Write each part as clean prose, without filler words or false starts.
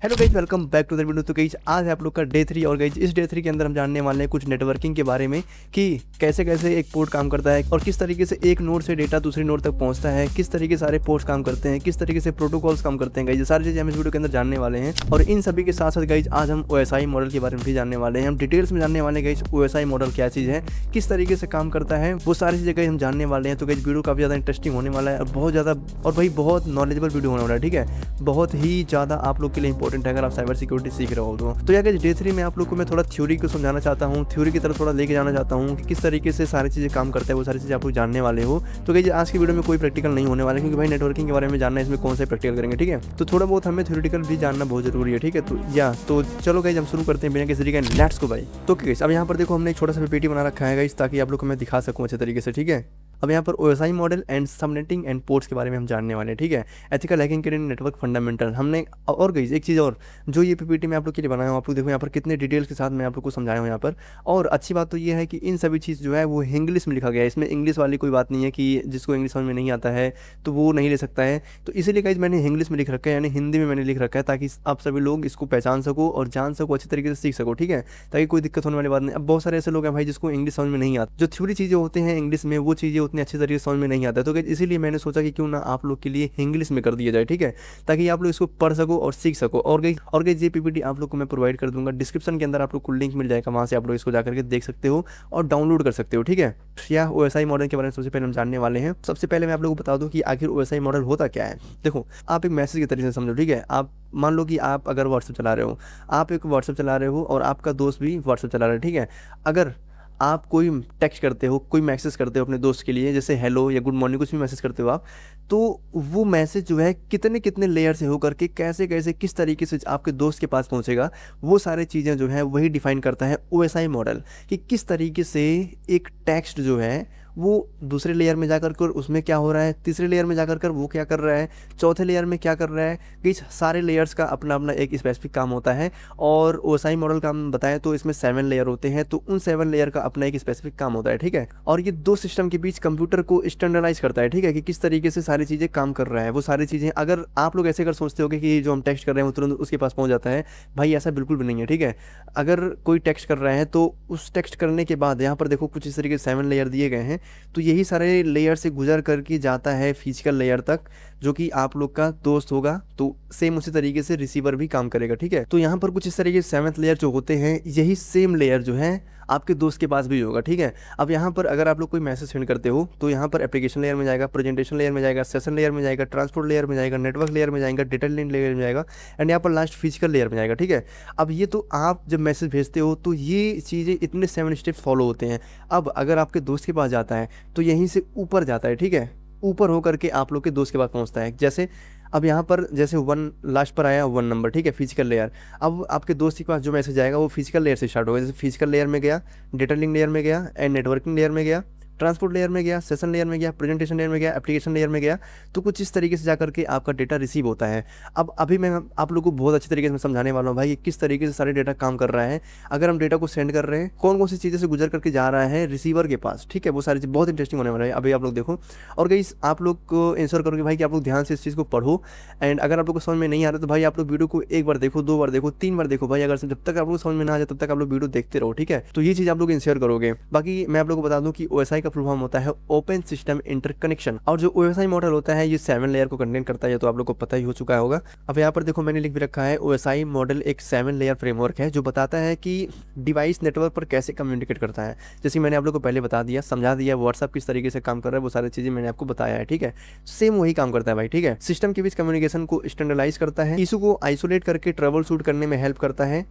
Hello guys, welcome back to the video. तो guys आज है आप लोग का डे 3 और गाइज इस डे 3 के अंदर हम जानने वाले हैं कुछ नेटवर्किंग के बारे में कि कैसे कैसे एक पोर्ट काम करता है और किस तरीके से एक नोड से डेटा दूसरी नोड तक पहुंचता है, किस तरीके से सारे पोर्ट्स काम करते हैं, किस तरीके से प्रोटोकॉल्स काम करते हैं। गाइज सारी चीज़ें हम इस वीडियो के अंदर जानने वाले हैं और इन सभी के साथ साथ गाइज आज हम OSI मॉडल के बारे में भी जानने वाले हैं। हम डिटेल्स में जानने वाले हैं गाइज OSI मॉडल क्या चीज़ है, किस तरीके से काम करता है, वो सारी चीज़ें गाइज हम जानने वाले हैं। तो गाइज वीडियो काफ़ी ज़्यादा इंटरेस्टिंग होने वाला है और बहुत ज़्यादा और भाई बहुत नॉलेजेबल वीडियो होने वाला है। ठीक है, बहुत ही ज़्यादा आप लोग के लिए इंपॉर्टेंट है अगर आप साइबर सिक्योरिटी सीख रहे हो तो यार डे 3 में आप लोग को मैं थोड़ा थ्योरी को समझाना चाहता हूँ, थ्योरी की तरफ थोड़ा लेके जाना चाहता हूँ कि किस तरीके से सारी चीज़ें काम करता है, वो सारी चीज़ें आप लोग जानने वाले हो। तो गाइस आज की वीडियो में कोई प्रैक्टिकल नहीं होने वाला क्योंकि भाई नेटवर्किंग के बारे में जानना है, इसमें कौन सा प्रैक्टिकल करेंगे। ठीक है, तो थोड़ा बहुत हमें थ्योरेटिकल भी जानना बहुत जरूरी है। ठीक है, तो चलो गाइस हम शुरू करते हैं बिना किसी तरीके लेट्स गो भाई। तो गाइस अब यहाँ पर देखो हमने एक छोटा सा पीपीटी बना रखा है गाइस ताकि आप लोग को मैं दिखा सकूँ अच्छे तरीके से। ठीक है, अब यहाँ पर OSI model and subnetting and ports के बारे में हम जानने वाले हैं। ठीक है, एथिकल हैकिंग के लिए नेटवर्क फंडामेंटल हमने और गई एक चीज़ और जो ये पीपीटी मैं आप लोग के लिए बनाया हूँ, आप लोग देखो यहाँ पर कितने डिटेल्स के साथ मैं आप लोग को समझाया हूँ यहाँ पर। और अच्छी बात तो ये है कि इन सभी चीज़ जो है वो इंग्लिश में लिखा गया है, इसमें इंग्लिश वाली कोई बात नहीं है कि जिसको इंग्लिश समझ में नहीं आता है तो वो नहीं ले सकता है। तो इसीलिए गाइस मैंने इंग्लिश में लिख रखा है, यानी हिंदी में मैंने लिख रखा है ताकि आप सभी लोग इसको पहचान सको और जान सको, अच्छी तरीके से सीख सको। ठीक है, ताकि कोई दिक्कत होने वाली बात नहीं। अब बहुत सारे ऐसे लोग हैं भाई जिसको इंग्लिश समझ में नहीं आता, जो थ्योरी चीज़ें होते हैं इंग्लिश में वो चीज़ें उतनी अच्छी तरीके से समझ में नहीं आता है। तो इसीलिए मैंने सोचा कि क्यों ना आप लोग के लिए इंग्लिश में कर दिया जाए। ठीक है, ताकि आप लोग इसको पढ़ सको और सीख सको। और गई ये पीपीटी आप लोग को मैं प्रोवाइड कर दूंगा, डिस्क्रिप्शन के अंदर आप लोग को लिंक मिल जाएगा, वहाँ से आप लोग इसको जाकर के देख सकते हो और डाउनलोड कर सकते हो। ठीक है, या OSI मॉडल के बारे में सबसे पहले हम जानने वाले हैं। सबसे पहले मैं आप लोगों को बता दूं कि आखिर OSI मॉडल होता क्या है। देखो आप एक मैसेज के तरीके से समझो। ठीक है, आप मान लो कि आप अगर व्हाट्सएप चला रहे हो, आप एक व्हाट्सएप चला रहे हो और आपका दोस्त भी व्हाट्सएप चला रहा है। ठीक है, अगर आप कोई टेक्स्ट करते हो, कोई मैसेज करते हो अपने दोस्त के लिए, जैसे हेलो या गुड मॉर्निंग कुछ भी मैसेज करते हो आप, तो वो मैसेज जो है कितने कितने लेयर से होकर के कैसे कैसे किस तरीके से आपके दोस्त के पास पहुंचेगा, वो सारी चीज़ें जो है वही डिफाइन करता है OSI मॉडल कि किस तरीके से एक टेक्स्ट जो है वो दूसरे लेयर में जाकर कर उसमें क्या हो रहा है, तीसरे लेयर में जाकर कर वो क्या कर रहा है, चौथे लेयर में क्या कर रहा है। कि सारे लेयर्स का अपना अपना एक स्पेसिफिक काम होता है और OSI मॉडल का हम बताएं तो इसमें 7 लेयर होते हैं, तो उन 7 लेयर का अपना एक स्पेसिफिक काम होता है। ठीक है, और ये दो सिस्टम के बीच कंप्यूटर को स्टैंडर्डाइज करता है। ठीक है, कि किस तरीके से सारी चीज़ें काम कर रहा है, वो सारी चीज़ें अगर आप लोग ऐसे अगर सोचते हो कि जो हम टेक्स्ट कर रहे हैं वो तुरंत उसके पास पहुंच जाता है, भाई ऐसा बिल्कुल भी नहीं है। ठीक है, अगर कोई टेक्स्ट कर रहा है तो उस टेक्स्ट करने के बाद यहाँ पर देखो कुछ इस तरीके से 7 लेयर दिए गए हैं, तो यही सारे लेयर से गुजर करके जाता है फिजिकल लेयर तक जो कि आप लोग का दोस्त होगा, तो सेम उसी तरीके से रिसीवर भी काम करेगा। ठीक है, तो यहाँ पर कुछ इस तरीके से 7th लेयर जो होते हैं यही सेम लेयर जो है आपके दोस्त के पास भी होगा। ठीक है, अब यहाँ पर अगर आप लोग कोई मैसेज सेंड करते हो तो यहाँ पर एप्लीकेशन लेयर में जाएगा, प्रेजेंटेशन लेयर में जाएगा, सेशन लेयर में जाएगा, ट्रांसपोर्ट लेयर में जाएगा, नेटवर्क लेयर में जाएगा, डेटा लिंक लेयर में जाएगा एंड यहाँ पर लास्ट फिजिकल लेयर में जाएगा। ठीक है, अब ये तो आप जब मैसेज भेजते हो तो ये चीज़ें इतने 7 स्टेप फॉलो होते हैं। अब अगर आपके दोस्त के पास जाता है तो यहीं से ऊपर जाता है। ठीक है, ऊपर होकर के आप लोग के दोस्त के पास पहुंचता है। जैसे अब यहाँ पर जैसे 1 लास्ट पर आया 1 नंबर, ठीक है, फिजिकल लेयर। अब आपके दोस्त के पास जो मैसेज आएगा वो फिजिकल लेयर से स्टार्ट होगा, जैसे फिजिकल लेयर में गया, डेटा लिंक लेयर में गया एंड नेटवर्किंग लेयर में गया, ट्रांसपोर्ट लेयर में गया, सेशन लेयर में गया, प्रेजेंटेशन लेयर में गया, एप्लीकेशन लेयर में गया। तो कुछ इस तरीके से जाकर के आपका डेटा रिसीव होता है। अब अभी मैं आप लोगों को बहुत अच्छी तरीके से समझाने वाला हूँ भाई कि किस तरीके से सारे डेटा काम कर रहा है। अगर हम डेटा को सेंड कर रहे हैं, कौन कौन सी चीज़ें से गुजर करके जा रहा है रिसीवर के पास। ठीक है, वो सारी चीज़ बहुत इंटरेस्टिंग होने वाला है, अभी आप लोग देखो। और गाइस आप लोग को इंश्योर करोगे भाई कि आप लोग ध्यान से इस चीज़ को पढ़ो एंड अगर आप लोग को समझ में नहीं आ रहा तो भाई आप लोग वीडियो को एक बार देखो, 2 बार देखो, 3 बार देखो भाई। अगर जब तक आप लोग समझ में ना आ जाए तब तक आप लोग वीडियो देखते रहो। ठीक है, तो ये चीज़ आप लोग इंश्योर करोगे। बाकी मैं आप लोग को बता दूं कि OSI का फुल फॉर्म होता है ओपन सिस्टम इंटरकनेक्शन, और जो OSI मॉडल होता है ये 7 लेयर को कंटेन करता है, तो आप लोग को पता ही हो चुका होगा। अब यहाँ पर देखो मैंने लिख भी रखा है OSI मॉडल एक 7 लेयर फ्रेमवर्क है जो बताता है कि डिवाइस नेटवर्क पर कैसे कम्युनिकेट करता है। जैसे मैंने आप लोग को पहले बता दिया, समझा दिया, व्हाट्सअप किस तरीके से काम कर रहा है, वो सारी चीज़ें मैंने आपको बताया है। ठीक है, सेम वही काम करता है भाई। ठीक है, सिस्टम के बीच कम्युनिकेशन को स्टैंडर्डाइज करता है, इशू को आइसोलेट करके ट्रबल शूट करने में हेल्प करता है।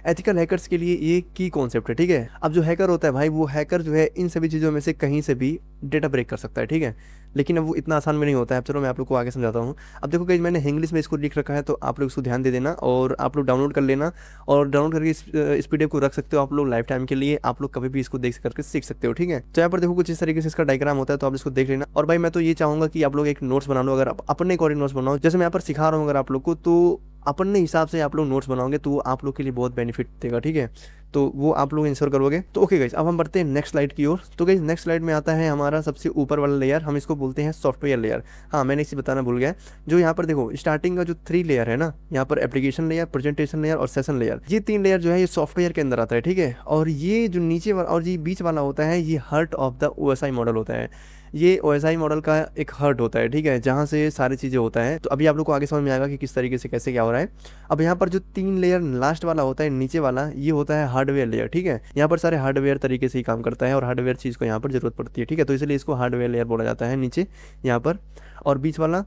एथिकल हैकर्स के लिए ये की कॉन्सेप्ट है। ठीक है, अब जो हैकर होता है भाई, वो हैकर जो है इन सभी चीज़ों में से कहीं से भी डेटा ब्रेक कर सकता है। ठीक है, लेकिन अब वो इतना आसान में नहीं होता है। अब चलो मैं आप लोग को आगे समझाता हूँ। अब देखो गाइस मैंने इंग्लिश में इसको लिख रखा है, तो आप लोग इसको ध्यान दे देना और आप लोग डाउनलोड कर लेना और डाउनलोड करके इस PDF को रख सकते हो आप लोग लाइफ टाइम के लिए। आप लोग कभी भी इसको देख करके सीख सकते हो। ठीक है, तो यहाँ पर देखो कुछ इस तरीके से इसका डायग्राम होता है, तो आप इसको देख लेना। और भाई मैं तो ये चाहूँगा कि आप लोग एक नोट्स बना लो, अगर आप अपने अकॉर्डिंग नोट्स बनाओ, जैसे मैं यहाँ पर सिखा रहा हूँ अगर आप लोग को, तो अपने हिसाब से आप लोग नोट्स बनाओगे तो वो आप लोग के लिए बहुत बेनिफिट देगा, ठीक है। तो वो आप लोग इंश्योर करोगे। तो ओके गाइस, अब हम बढ़ते हैं नेक्स्ट स्लाइड की ओर। तो गाइस नेक्स्ट स्लाइड में आता है हमारा सबसे ऊपर वाला लेयर, हम इसको बोलते हैं सॉफ्टवेयर लेयर। हाँ, मैंने इसे बताना भूल गया, जो यहाँ पर देखो स्टार्टिंग का जो 3 लेयर है ना, यहाँ पर एप्लीकेशन लेयर, प्रेजेंटेशन लेयर और सेशन लेयर, ये 3 लेयर जो है ये सॉफ्टवेयर के अंदर आता है, ठीक है। और ये जो नीचे वाला और ये बीच वाला होता है, ये heart of the OSI model होता है। ये OSI मॉडल का एक हर्ट होता है, ठीक है, जहाँ से सारी चीज़ें होता है। तो अभी आप लोग को आगे समझ में आएगा कि किस तरीके से कैसे क्या हो रहा है। अब यहाँ पर जो 3 लेयर लास्ट वाला होता है, नीचे वाला, ये होता है हार्डवेयर लेयर, ठीक है। यहाँ पर सारे हार्डवेयर तरीके से ही काम करता है और हार्डवेयर चीज़ को यहाँ पर जरूरत पड़ती है, ठीक है। तो इसलिए इसको हार्डवेयर लेयर बोला जाता है नीचे यहाँ पर। और बीच वाला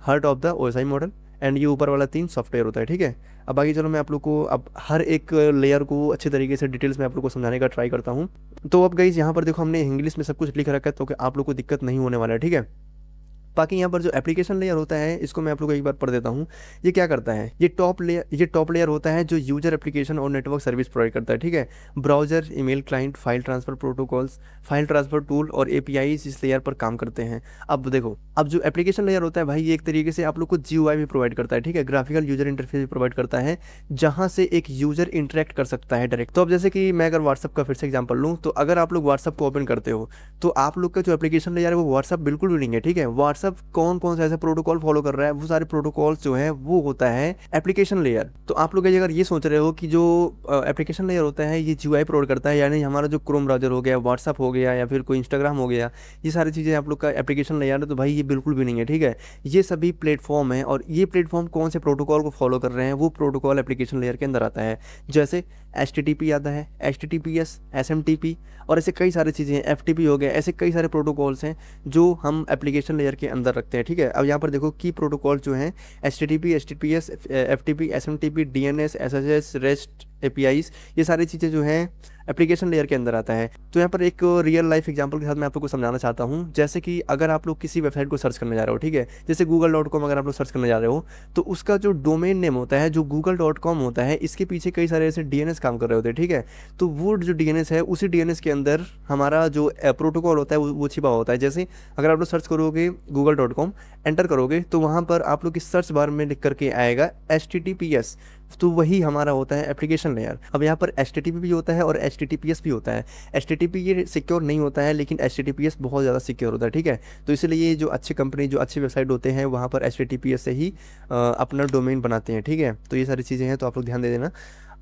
heart of the OSI model, and ये ऊपर वाला 3 सॉफ्टवेयर होता है, ठीक है। अब आगे चलो मैं आप लोग को अब हर एक लेयर को अच्छे तरीके से डिटेल्स में आप लोग को समझाने का ट्राई करता हूँ। तो अब गाइस यहाँ पर देखो हमने इंग्लिश में सब कुछ लिख रखा है, तो कि आप लोग को दिक्कत नहीं होने वाला है, ठीक है। बाकी यहाँ पर जो एप्लीकेशन लेयर होता है, इसको मैं आप लोग को एक बार पढ़ देता हूँ। ये क्या करता है, ये टॉप लेयर होता है जो यूजर एप्लीकेशन और नेटवर्क सर्विस प्रोवाइड करता है, ठीक है। Browser, email client, file transfer protocols, file transfer tool और APIs इस लेयर पर काम करते हैं। अब देखो, अब जो एप्लीकेशन लेयर होता है भाई, ये एक तरीके से आप लोग को GUI भी प्रोवाइड करता है, ठीक है, ग्राफिकल यूजर इंटरफेस भी प्रोवाइड करता है, जहाँ से एक यूजर इंटरेक्ट कर सकता है डायरेक्ट। तो अब जैसे कि मैं अगर व्हाट्सअप का फिर से एग्जाम्पल लूँ, तो अगर आप लोग व्हाट्सअप को ओपन करते हो, तो आप लोग का जो एप्लीकेशन लेयर है वो व्हाट्सअप बिल्कुल भी नहीं है, ठीक है। व्हाट्सअप कौन कौन सा ऐसा प्रोटोकॉल फॉलो कर रहा है, वो सारे प्रोटोकॉल्स जो है वो होता है एप्लीकेशन लेयर। तो आप लोग अगर ये सोच रहे हो कि जो एप्लीकेशन लेयर होता है ये GUI प्रोवाइड करता है, यानी हमारा जो क्रोम ब्राउजर हो गया, व्हाट्सअप हो गया, या फिर कोई इंस्टाग्राम हो गया, ये सारी चीज़ें आप लोग का एप्लीकेशन लेयर है, तो भाई ये बिल्कुल भी नहीं है, ठीक है। ये सभी प्लेटफॉर्म है, और ये प्लेटफॉर्म कौन से प्रोटोकॉल को फॉलो कर रहे हैं, वो प्रोटोकॉल एप्लीकेशन लेयर के अंदर आता है। जैसे HTTP आता है, HTTPS, SMTP, और ऐसे कई सारी चीज़ें हैं, FTP हो गया, ऐसे कई सारे प्रोटोकॉल्स हैं जो हम एप्लीकेशन लेयर के अंदर रखते हैं, ठीक है। अब यहाँ पर देखो की प्रोटोकॉल जो हैं HTTP, HTTPS, FTP, SMTP, DNS, SSH, REST, APIs, ये सारी चीज़ें जो हैं एप्लीकेशन लेयर के अंदर आता है। तो यहाँ पर एक रियल लाइफ एग्जांपल के साथ मैं आप लोग को समझाना चाहता हूँ। जैसे कि अगर आप लोग किसी वेबसाइट को सर्च करने जा रहे हो, ठीक है, जैसे google.com अगर आप लोग सर्च करने जा रहे हो, तो उसका जो डोमेन नेम होता है, जो google.com होता है, इसके पीछे कई सारे ऐसे DNS काम कर रहे होते हैं, ठीक है। तो वो जो DNS है, उसी DNS के अंदर हमारा जो प्रोटोकॉल होता है वो छिपा होता है। जैसे अगर आप लोग सर्च करोगे google.com, एंटर करोगे, तो वहाँ पर आप लोग की सर्च बार में लिख करके आएगा HTTPS, तो वही हमारा होता है एप्लीकेशन लेयर। अब यहाँ पर HTTP भी होता है और HTTPS भी होता है। HTTP ये सिक्योर नहीं होता है, लेकिन HTTPS बहुत ज़्यादा सिक्योर होता है, ठीक है। तो इसलिए ये जो अच्छी कंपनी, जो अच्छी वेबसाइट होते हैं, वहाँ पर HTTPS से ही अपना डोमेन बनाते हैं, ठीक है। तो ये सारी चीज़ें हैं, तो आप लोग ध्यान दे देना।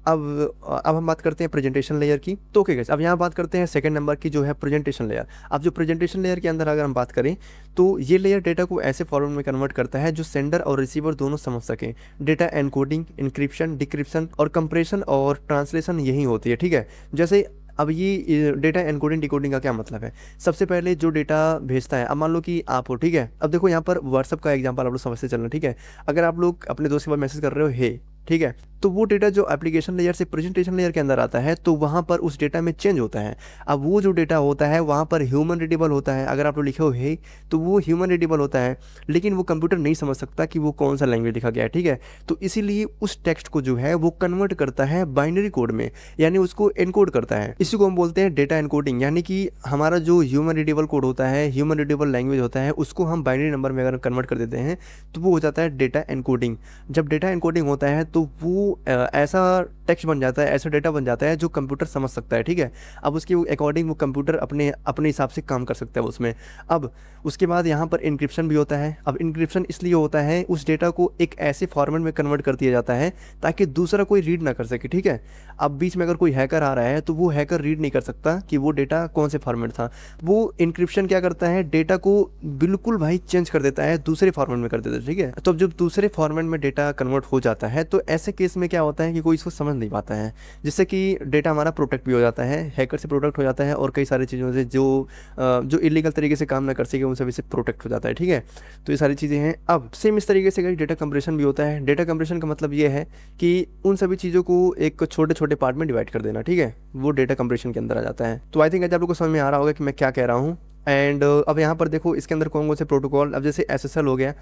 अब हम बात करते हैं प्रेजेंटेशन लेयर की। तो ओके गाइस, अब यहाँ बात करते हैं सेकंड नंबर की, जो है प्रेजेंटेशन लेयर। अब जो प्रेजेंटेशन लेयर के अंदर अगर हम बात करें, तो ये लेयर डेटा को ऐसे फॉर्मेट में कन्वर्ट करता है जो सेंडर और रिसीवर दोनों समझ सकें। डेटा एनकोडिंग, इंक्रिप्शन, डिक्रिप्शन और कंप्रेशन और ट्रांसलेशन यही होती है, ठीक है। जैसे अब ये डेटा एनकोडिंग डिकोडिंग का क्या मतलब है, सबसे पहले जो डेटा भेजता है, अब मान लो कि आप हो, ठीक है। अब देखो यहाँ पर व्हाट्सअप का एग्जांपल आप लोग समझते चलना, ठीक है। अगर आप लोग अपने दोस्त के पास मैसेज कर रहे हो हे, ठीक है, तो वो डेटा जो एप्लीकेशन लेयर से प्रेजेंटेशन लेयर के अंदर आता है, तो वहाँ पर उस डेटा में चेंज होता है। अब वो जो डेटा होता है वहाँ पर ह्यूमन रीडेबल होता है। अगर आप लोग लिखे हो हे, तो वो ह्यूमन रीडेबल होता है, लेकिन वो कंप्यूटर नहीं समझ सकता कि वो कौन सा लैंग्वेज लिखा गया है, ठीक है। तो इसीलिए उस टेक्स्ट को जो है वो कन्वर्ट करता है बाइनरी कोड में, यानी उसको एनकोड करता है। इसी को हम बोलते हैं डेटा एनकोडिंग, यानी कि हमारा जो ह्यूमन रीडेबल कोड होता है, ह्यूमन रीडेबल लैंग्वेज होता है, उसको हम बाइनरी नंबर में अगर कन्वर्ट कर देते हैं, तो वो हो जाता है डेटा एनकोडिंग। जब डेटा एनकोडिंग होता है, तो वो ऐसा टेक्स्ट बन जाता है, ऐसा डेटा बन जाता है जो कंप्यूटर समझ सकता है, ठीक है। अब उसके अकॉर्डिंग वो कंप्यूटर अपने हिसाब से काम कर सकता है उसमें। अब उसके बाद यहाँ पर इंक्रिप्शन भी होता है। अब इंक्रिप्शन इसलिए होता है, उस डेटा को एक ऐसे फॉर्मेट में कन्वर्ट कर दिया जाता है ताकि दूसरा कोई रीड ना कर सके, ठीक है। अब बीच में अगर कोई हैकर आ रहा है, तो वो हैकर रीड नहीं कर सकता कि वो डेटा कौन से फॉर्मेट था। वो इंक्रिप्शन क्या करता है, डेटा को बिल्कुल भाई चेंज कर देता है, दूसरे फॉर्मेट में कर देता है, ठीक है। तो अब जब दूसरे फॉर्मेट में डेटा कन्वर्ट हो जाता है, तो ऐसे केस में क्या होता है कि कोई इसको समझ नहीं पाता है, जिससे कि डेटा हमारा प्रोटेक्ट भी हो जाता है, हैकर से प्रोटेक्ट हो जाता है, और कई सारी चीज़ों से जो इलीगल तरीके से काम ना कर सके उन सभी से प्रोटेक्ट हो जाता है, ठीक है। तो ये सारी चीज़ें हैं। अब सेम इस तरीके से डेटा कंप्रेशन भी होता है। डेटा कंप्रेशन का मतलब ये है कि उन सभी चीज़ों को एक छोटे छोटे पार्ट में डिवाइड कर देना, ठीक है, वो डेटा कंप्रेशन के अंदर आ जाता है। तो आई थिंक आज आप लोग को समझ में आ रहा होगा कि मैं क्या कह रहा हूँ। एंड अब यहाँ पर देखो इसके अंदर कौन कौन से प्रोटोकॉल, अब जैसे SSL हो गया,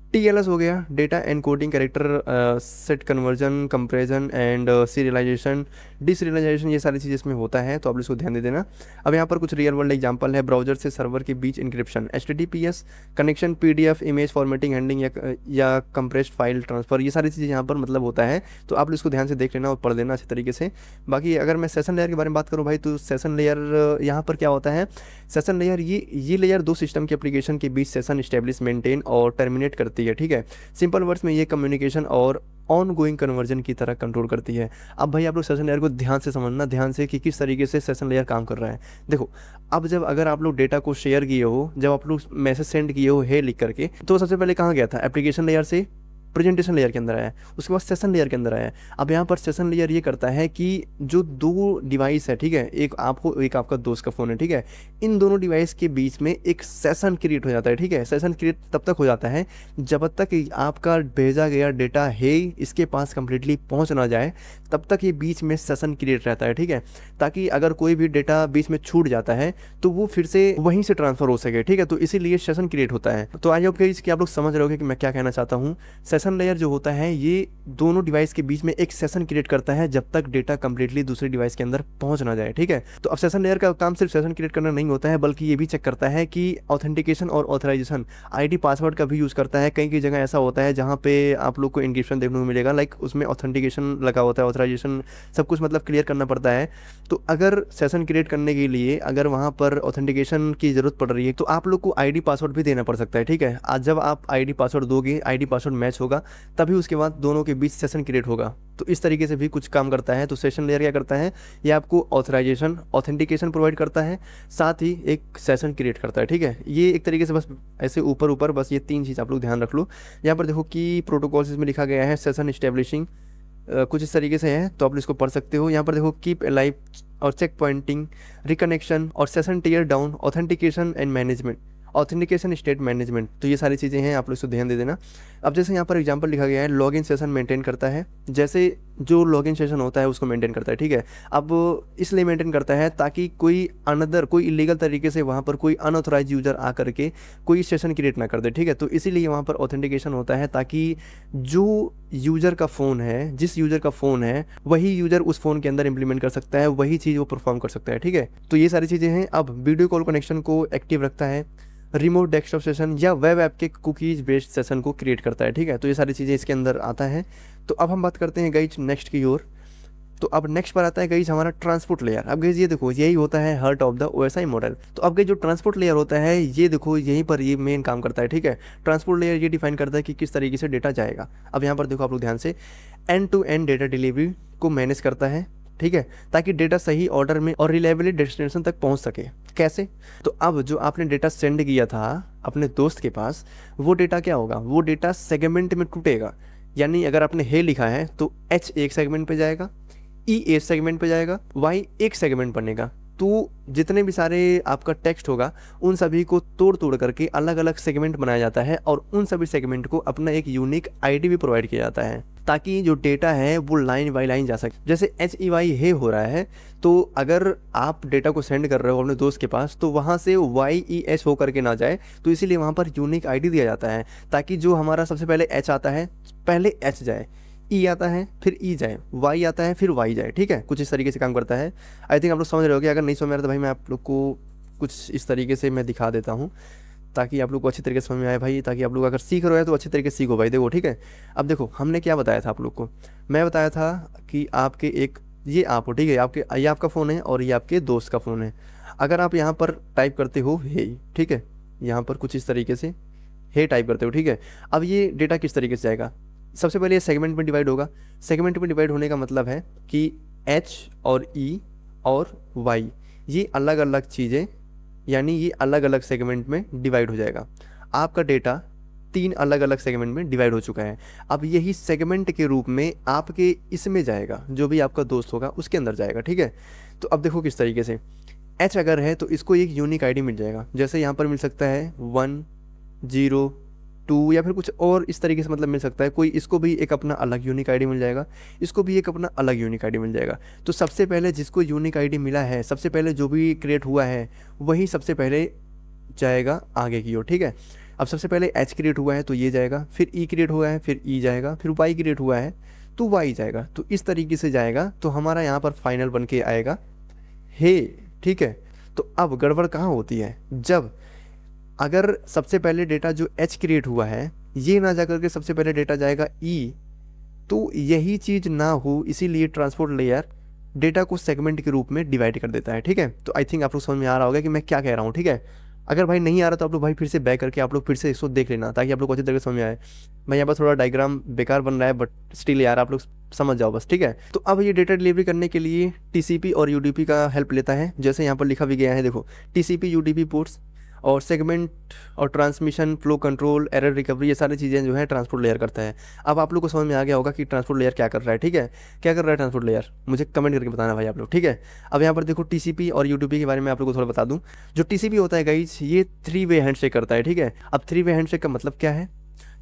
TLS हो गया, data encoding character set conversion comparison and serialization deserialization, ये सारी चीज़ें इसमें होता है, तो आप इसको ध्यान दे देना। अब यहाँ पर कुछ रियल वर्ल्ड एग्जांपल है, ब्राउजर से सर्वर के बीच encryption, HTTPS connection, PDF image formatting handling या कंप्रेस्ड फाइल ट्रांसफर, ये सारी चीज़ें यहाँ पर मतलब होता है। तो आप इसको ध्यान से देख लेना और पढ़ लेना अच्छे तरीके से। बाकी अगर मैं सेशन लेयर के बारे में बात करूँ भाई, तो सेशन लेयर यहाँ पर क्या होता है, सेशन लेयर ये लेयर दो सिस्टम के एप्लीकेशन के बीच सेशन स्टेब्लिश, मेंटेन और टर्मिनेट करती है, ठीक है। सिंपल वर्ड्स में ये कम्युनिकेशन और ऑन गोइंग कन्वर्जन की तरह कंट्रोल करती है। अब भाई आप लोग सेशन लेयर को ध्यान से समझना, ध्यान से कि किस तरीके से सेशन लेयर काम कर रहा है। देखो, अब जब अगर आप लोग डेटा को शेयर किए हो, जब आप लोग मैसेज सेंड किए हो है लिख करके, तो सबसे पहले कहाँ गया था, एप्लीकेशन लेयर से प्रेजेंटेशन लेयर के अंदर आया, उसके बाद सेशन लेयर के अंदर आया। अब यहाँ पर सेशन लेयर ये करता है कि जो दो डिवाइस है, ठीक है, एक आपको एक आपका दोस्त का फ़ोन है, ठीक है, इन दोनों डिवाइस के बीच में एक सेशन क्रिएट हो जाता है, ठीक है। सेशन क्रिएट तब तक हो जाता है जब तक आपका भेजा गया डेटा है इसके पास कंप्लीटली पहुँच ना जाए, तब तक ये बीच में सेशन क्रिएट रहता है, ठीक है, ताकि अगर कोई भी डेटा बीच में छूट जाता है तो वो फिर से वहीं से ट्रांसफ़र हो सके, ठीक है। तो इसीलिए सेशन क्रिएट होता है। तो आई होप कि आप लोग समझ रहे होगे कि मैं क्या कहना चाहता हूँ। सेशन लेयर जो होता है ये दोनों डिवाइस के बीच में एक सेशन क्रिएट करता है जब तक डेटा कंप्लीटली दूसरे डिवाइस के अंदर पहुंच ना जाए, ठीक है। तो अब सेशन लेयर का काम सिर्फ सेशन क्रिएट करना नहीं होता है, बल्कि ये भी चेक करता है कि ऑथेंटिकेशन और ऑथराइजेशन, आईडी पासवर्ड का भी यूज़ करता है। कई जगह ऐसा होता है जहाँ पे आप लोग को एन्क्रिप्शन देखने को मिलेगा, लाइक उसमें ऑथेंटिकेशन लगा होता है, ऑथराइजेशन सब कुछ मतलब क्लियर करना पड़ता है। तो अगर सेशन क्रिएट करने के लिए अगर वहाँ पर ऑथेंटिकेशन की ज़रूरत पड़ रही है तो आप लोग को आईडी पासवर्ड भी देना पड़ सकता है, ठीक है। आज जब आप आईडी पासवर्ड दोगे, आईडी पासवर्ड मैच होगा, तभी उसके बाद दोनों के बीच सेशन क्रिएट होगा। तो इस तरीके से भी कुछ काम करता है। तो सेशन लेयर क्या करता है, ये आपको ऑथराइजेशन ऑथेंटिकेशन प्रोवाइड करता है, साथ ही एक सेशन क्रिएट करता है, ठीक है। ये एक तरीके से बस ऐसे ऊपर बस ये तीन चीज़ आप लोग ध्यान रख लो। यहाँ पर देखो कि प्रोटोकॉल्स में लिखा गया है सेशन इस्टेब्लिशिंग, कुछ इस तरीके से है, तो आप इसको पढ़ सकते हो। यहाँ पर देखो कीप अलाइव और चेक पॉइंटिंग, रिकनेक्शन और session tear down, authentication and management, authentication state management, तो ये सारी चीज़ें हैं, आप लोग इसको ध्यान दे देना। अब जैसे यहाँ पर एग्जांपल लिखा गया है, लॉगिन सेशन मेंटेन करता है, जैसे जो लॉगिन सेशन होता है उसको मेंटेन करता है, ठीक है। अब इसलिए मेंटेन करता है ताकि कोई इलीगल तरीके से वहाँ पर कोई अनऑथराइज यूज़र आ करके कोई सेशन क्रिएट ना कर दे, ठीक है। तो इसीलिए वहाँ पर ऑथेंटिकेशन होता है ताकि जो यूज़र का फ़ोन है, जिस यूज़र का फ़ोन है वही यूज़र उस फ़ोन के अंदर इंप्लीमेंट कर सकता है, वही चीज़ वो परफॉर्म कर सकता है, ठीक है। तो ये सारी चीज़ें हैं। अब वीडियो कॉल कनेक्शन को एक्टिव रखता है, रिमोट डेस्कटॉप सेशन या वेब ऐप के कुकीज बेस्ड सेशन को क्रिएट करता है, ठीक है। तो ये सारी चीज़ें इसके अंदर आता है। तो अब हम बात करते हैं गाइज नेक्स्ट की ओर। तो अब नेक्स्ट पर आता है गाइज हमारा ट्रांसपोर्ट लेयर। अब गाइज ये देखो, यही होता है heart of the OSI model. तो अब गाइज जो ट्रांसपोर्ट लेयर होता है, ये देखो यहीं पर ये मेन काम करता है, ठीक है। ट्रांसपोर्ट लेयर ये डिफाइन करता है कि किस तरीके से डेटा जाएगा। अब यहाँ पर देखो आप लोग ध्यान से, end to end data delivery को मैनेज करता है, ठीक है, ताकि डेटा सही ऑर्डर में और रिलायबली डेस्टिनेशन तक पहुंच सके। कैसे? तो अब जो आपने डेटा सेंड किया था अपने दोस्त के पास, वो डेटा क्या होगा, वो डेटा सेगमेंट में टूटेगा। यानी अगर आपने हे लिखा है तो H एक सेगमेंट पे जाएगा, E एक सेगमेंट पे जाएगा, Y एक सेगमेंट बनेगा। तो जितने भी सारे आपका टेक्स्ट होगा उन सभी को तोड़ करके अलग अलग सेगमेंट बनाया जाता है और उन सभी सेगमेंट को अपना एक यूनिक आईडी भी प्रोवाइड किया जाता है, ताकि जो डेटा है वो लाइन बाई लाइन जा सके। जैसे HEY हे हो रहा है, तो अगर आप डेटा को सेंड कर रहे हो अपने दोस्त के पास, तो वहाँ से YES हो करके ना जाए, तो इसीलिए वहाँ पर यूनिक आईडी दिया जाता है, ताकि जो हमारा सबसे पहले H आता है पहले H जाए, E आता है फिर E जाए, Y आता है फिर Y जाए, ठीक है। कुछ इस तरीके से काम करता है। आई थिंक आप लोग समझ रहे होगे। अगर नहीं समझ रहे तो भाई मैं आप लोग को कुछ इस तरीके से मैं दिखा देता हूँ, ताकि आप लोग को अच्छी तरीके से समझ में आए भाई, ताकि आप लोग अगर सीख रहे हो तो अच्छी तरीके से सीखो भाई। देखो, ठीक है। अब देखो हमने क्या बताया था आप लोग को, मैं बताया था कि आपके एक ये आप हो, ठीक है, ये आपका फ़ोन है और ये आपके दोस्त का फ़ोन है। अगर आप यहाँ पर टाइप करते हो हे, ठीक है, यहाँ पर कुछ इस तरीके से हे टाइप करते हो, ठीक है। अब ये डेटा किस तरीके से जाएगा, सबसे पहले ये सेगमेंट में डिवाइड होगा। सेगमेंट में डिवाइड होने का मतलब है कि H और E और Y ये अलग अलग चीज़ें, यानी ये अलग अलग सेगमेंट में डिवाइड हो जाएगा। आपका डेटा 3 अलग अलग सेगमेंट में डिवाइड हो चुका है। अब यही सेगमेंट के रूप में आपके इसमें जाएगा, जो भी आपका दोस्त होगा उसके अंदर जाएगा, ठीक है। तो अब देखो किस तरीके से, H अगर है तो इसको एक यूनिक आईडी मिल जाएगा। जैसे यहाँ पर मिल सकता है 1 0 2 या फिर कुछ और इस तरीके से मतलब मिल सकता है कोई, इसको भी एक अपना अलग यूनिक आईडी मिल जाएगा, इसको भी एक अपना अलग यूनिक आईडी मिल जाएगा। तो सबसे पहले जिसको यूनिक आईडी मिला है, सबसे पहले जो भी क्रिएट हुआ है वही सबसे पहले जाएगा आगे की ओर, ठीक है। अब सबसे पहले एच क्रिएट हुआ है तो ये जाएगा, फिर ई क्रिएट हुआ है फिर ई जाएगा, फिर वाई क्रिएट हुआ है तो वाई जाएगा। तो इस तरीके से जाएगा तो हमारा यहाँ पर फाइनल बन के आएगा हे, ठीक है। तो अब गड़बड़ कहाँ होती है, जब अगर सबसे पहले डेटा जो एच क्रिएट हुआ है ये ना जाकर के सबसे पहले डेटा जाएगा ई, तो यही चीज़ ना हो, इसीलिए ट्रांसपोर्ट लेयर डेटा को सेगमेंट के रूप में डिवाइड कर देता है, ठीक है। तो आई थिंक आप लोग समझ में आ रहा होगा कि मैं क्या कह रहा हूँ, ठीक है। अगर भाई नहीं आ रहा तो आप लोग भाई फिर से बैक करके आप लोग फिर से इसको देख लेना ताकि आप लोग को अच्छी तरह से समझ में आए। मैं यहाँ पर थोड़ा डायग्राम बेकार बन रहा है बट स्टिल यार आप लोग समझ जाओ बस, ठीक है। तो अब ये डेटा डिलीवरी करने के लिए टीसीपी और यूडीपी का हेल्प लेता है, जैसे यहाँ पर लिखा भी गया है, देखो टीसीपी यूडीपी पोर्ट्स और सेगमेंट और transmission, flow control, error recovery, ये सारी चीज़ें जो है ट्रांसपोर्ट लेयर करता है। अब आप लोग को समझ में आ गया होगा कि ट्रांसपोर्ट लेयर क्या कर रहा है, ठीक है। क्या कर रहा है ट्रांसपोर्ट लेयर, मुझे कमेंट करके बताना भाई आप लोग, ठीक है। अब यहाँ पर देखो टीसीपी और यूडीपी के बारे में आप लोग को थोड़ा बता दूँ। जो टीसीपी होता है गाइज ये 3 वे हैंडशेक करता है, ठीक है। अब 3 वे हैंडशेक का मतलब क्या है,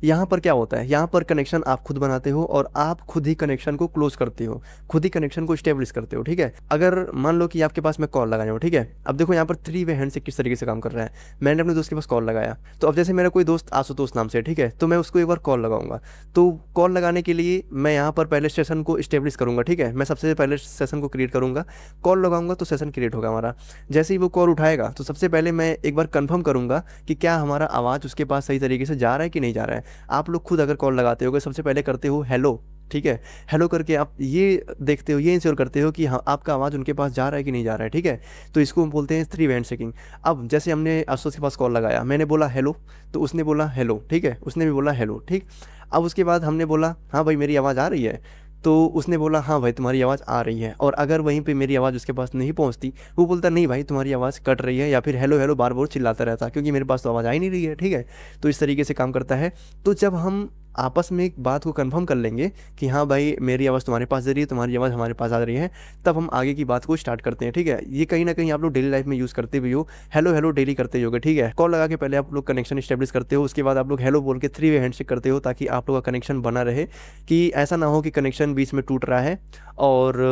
यहाँ पर क्या होता है, यहाँ पर कनेक्शन आप खुद बनाते हो और आप खुद ही कनेक्शन को क्लोज करते हो, खुद ही कनेक्शन को स्टेब्लिश करते हो, ठीक है। अगर मान लो कि आपके पास मैं कॉल लगाया हूँ, ठीक है। अब देखो यहाँ पर 3 वे हैंड से किस तरीके से काम कर रहा है। मैंने अपने दोस्त के पास कॉल लगाया, तो अब जैसे मेरा कोई दोस्त आशुतोष नाम से, ठीक है, तो मैं उसको एक बार कॉल लगाऊंगा। तो कॉल लगाने के लिए मैं यहाँ पर पहले सेशन को स्टेब्लिश करूँगा, ठीक है। मैं सबसे पहले सेशन को क्रिएट करूँगा, कॉल लगाऊंगा तो सेशन क्रिएट होगा हमारा। जैसे ही वो कॉल उठाएगा तो सबसे पहले मैं एक बार कन्फर्म करूँगा कि क्या हमारा आवाज़ उसके पास सही तरीके से जा रहा है कि नहीं जा रहा है। आप लोग खुद अगर कॉल लगाते हो सबसे पहले करते हो हेलो, ठीक है। हेलो करके आप ये देखते हो, ये इंश्योर करते हो कि हाँ आपका आवाज़ उनके पास जा रहा है कि नहीं जा रहा है, ठीक है। तो इसको हम बोलते हैं 3 वे हैंडशेकिंग। अब जैसे हमने आशुतोष के पास कॉल लगाया, मैंने बोला हेलो तो उसने बोला हेलो, ठीक है, उसने भी बोला हेलो, ठीक। अब उसके बाद हमने बोला हाँ भाई मेरी आवाज़ आ रही है, तो उसने बोला हाँ भाई तुम्हारी आवाज़ आ रही है। और अगर वहीं पे मेरी आवाज़ उसके पास नहीं पहुंचती, वो बोलता नहीं भाई तुम्हारी आवाज़ कट रही है, या फिर हेलो हेलो बार बार चिल्लाता रहता क्योंकि मेरे पास तो आवाज़ आ ही नहीं रही है, ठीक है। तो इस तरीके से काम करता है। तो जब हम आपस में एक बात को कंफर्म कर लेंगे कि हाँ भाई मेरी आवाज़ तुम्हारे पास जा रही है, तुम्हारी आवाज़ हमारे पास आ रही है, तब हम आगे की बात को स्टार्ट करते हैं, ठीक है। ये कहीं ना कहीं आप लोग डेली लाइफ में यूज़ करते भी हो, हेलो हेलो डेली करते होगे, ठीक है। कॉल लगा के पहले आप लोग कनेक्शन स्टेब्लिश करते हो, उसके बाद आप लोग हेलो बोल के 3 वे हैंडशेक करते हो ताकि आप लोग का कनेक्शन बना रहे, कि ऐसा ना हो कि कनेक्शन बीच में टूट रहा है और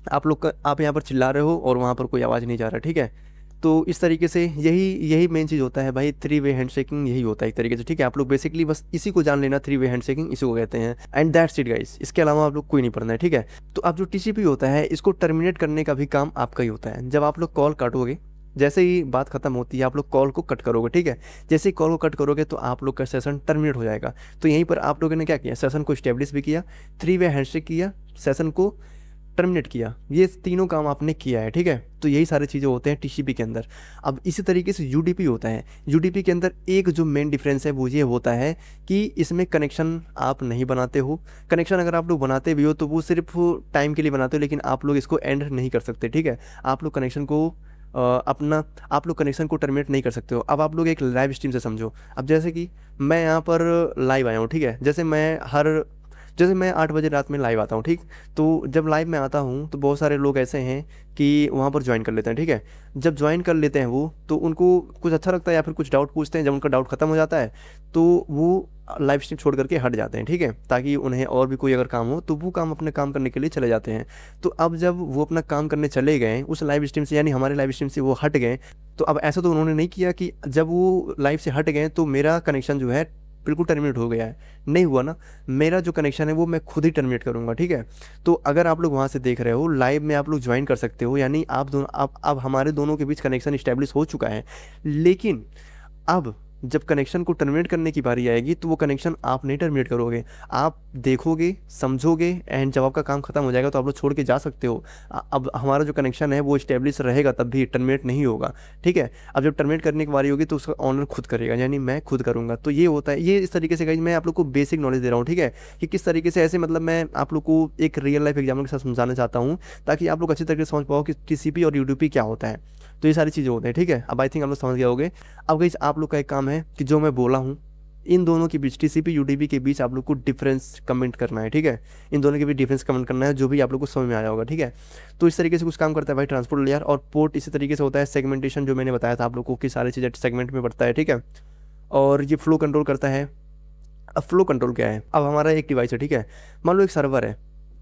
आप यहाँ पर चिल्ला रहे हो और वहाँ पर कोई आवाज़ नहीं जा रहा, ठीक है। तो इस तरीके से यही मेन चीज़ होता है भाई, 3 वे हैंडशेकिंग यही होता है एक तरीके से, ठीक है। आप लोग बेसिकली बस इसी को जान लेना, 3 वे हैंडशेकिंग इसी को कहते हैं, एंड दैट्स इट गाइस। इसके अलावा आप लोग कोई नहीं पढ़ना है, ठीक है। तो अब जो टीसीपी होता है इसको टर्मिनेट करने का भी काम आपका ही होता है। जब आप लोग कॉल काटोगे, जैसे ही बात खत्म होती है आप लोग कॉल को कट करोगे, ठीक है। जैसे ही कॉल को कट करोगे तो आप लोग का सेशन टर्मिनेट हो जाएगा। तो यहीं पर आप लोगों ने क्या किया, सेशन को स्टेब्लिश भी किया, 3 वे हैंडशेक किया, सेशन को टर्मिनेट किया, ये तीनों काम आपने किया है, ठीक है। तो यही सारी चीज़ें होते हैं टीसीपी के अंदर। अब इसी तरीके से यूडीपी होता है। यूडीपी के अंदर एक जो मेन डिफरेंस है वो ये होता है कि इसमें कनेक्शन आप नहीं बनाते हो। कनेक्शन अगर आप लोग बनाते भी हो तो वो सिर्फ टाइम के लिए बनाते हो, लेकिन आप लोग इसको एंड नहीं कर सकते, ठीक है। आप लोग कनेक्शन को आप लोग कनेक्शन को टर्मिनेट नहीं कर सकते हो। अब आप लोग एक लाइव स्ट्रीम से समझो। अब जैसे कि मैं यहाँ पर लाइव आया हूँ, ठीक है। जैसे मैं 8 बजे रात में लाइव आता हूँ, ठीक। तो जब लाइव में आता हूँ तो बहुत सारे लोग ऐसे हैं कि वहाँ पर ज्वाइन कर लेते हैं, ठीक है। जब ज्वाइन कर लेते हैं वो, तो उनको कुछ अच्छा लगता है या फिर कुछ डाउट पूछते हैं। जब उनका डाउट खत्म हो जाता है तो वो लाइव स्ट्रीम छोड़ करके हट जाते हैं, ठीक है, ताकि उन्हें और भी कोई अगर काम हो तो वो काम अपने काम करने के लिए चले जाते हैं। तो अब जब वो अपना काम करने चले गए उस लाइव स्ट्रीम से, यानी हमारे लाइव स्ट्रीम से वो हट गए, तो अब ऐसा तो उन्होंने नहीं किया कि जब वो लाइव से हट गए तो मेरा कनेक्शन जो है बिल्कुल टर्मिनेट हो गया है, नहीं हुआ ना। मेरा जो कनेक्शन है वो मैं खुद ही टर्मिनेट करूँगा, ठीक है। तो अगर आप लोग वहाँ से देख रहे हो लाइव में, आप लोग ज्वाइन कर सकते हो, यानी आप दोनों अब हमारे दोनों के बीच कनेक्शन इस्टेब्लिश हो चुका है। लेकिन अब जब कनेक्शन को टर्मिनेट करने की बारी आएगी तो वो कनेक्शन आप नहीं टर्मिनेट करोगे, आप देखोगे, समझोगे, एंड जब आपका काम खत्म हो जाएगा तो आप लोग छोड़ के जा सकते हो। अब हमारा जो कनेक्शन है वो इस्टेब्लिश रहेगा, तब भी टर्मिनेट नहीं होगा, ठीक है। अब जब टर्मिनेट करने की बारी होगी तो उसका ऑनर खुद करेगा, यानी मैं खुद करूँगा। तो ये होता है, ये इस तरीके से गाइस मैं आप लोग को बेसिक नॉलेज दे रहा हूँ, ठीक है, कि किस तरीके से ऐसे, मतलब मैं आप लोग को एक रियल लाइफ एग्जाम्पल के साथ समझाना चाहता हूँ ताकि आप लोग अच्छी तरीके से समझ पाओ कि टीसीपी और यूडीपी क्या होता है। तो ये सारी चीज़ें होती हैं, ठीक है। अब आई थिंक आप लोग समझ गए होंगे। अब गाइस आप लोग का एक काम है कि जो मैं बोला हूँ इन दोनों के बीच, टीसीपी यूडीपी के बीच आप लोग को डिफरेंस कमेंट करना है, ठीक है। इन दोनों के बीच डिफरेंस कमेंट करना है, जो भी आप लोग को समझ में आया होगा, ठीक है। तो इस तरीके से कुछ काम करता है भाई ट्रांसपोर्ट लेयर। और पोर्ट इसी तरीके से होता है। सेगमेंटेशन जो मैंने बताया था आप लोग को कि सारी चीज़ें सेगमेंट में बढ़ता है, ठीक है। और ये फ्लो कंट्रोल करता है। अब फ्लो कंट्रोल क्या है, अब हमारा एक डिवाइस है, ठीक है, मान लो एक सर्वर है,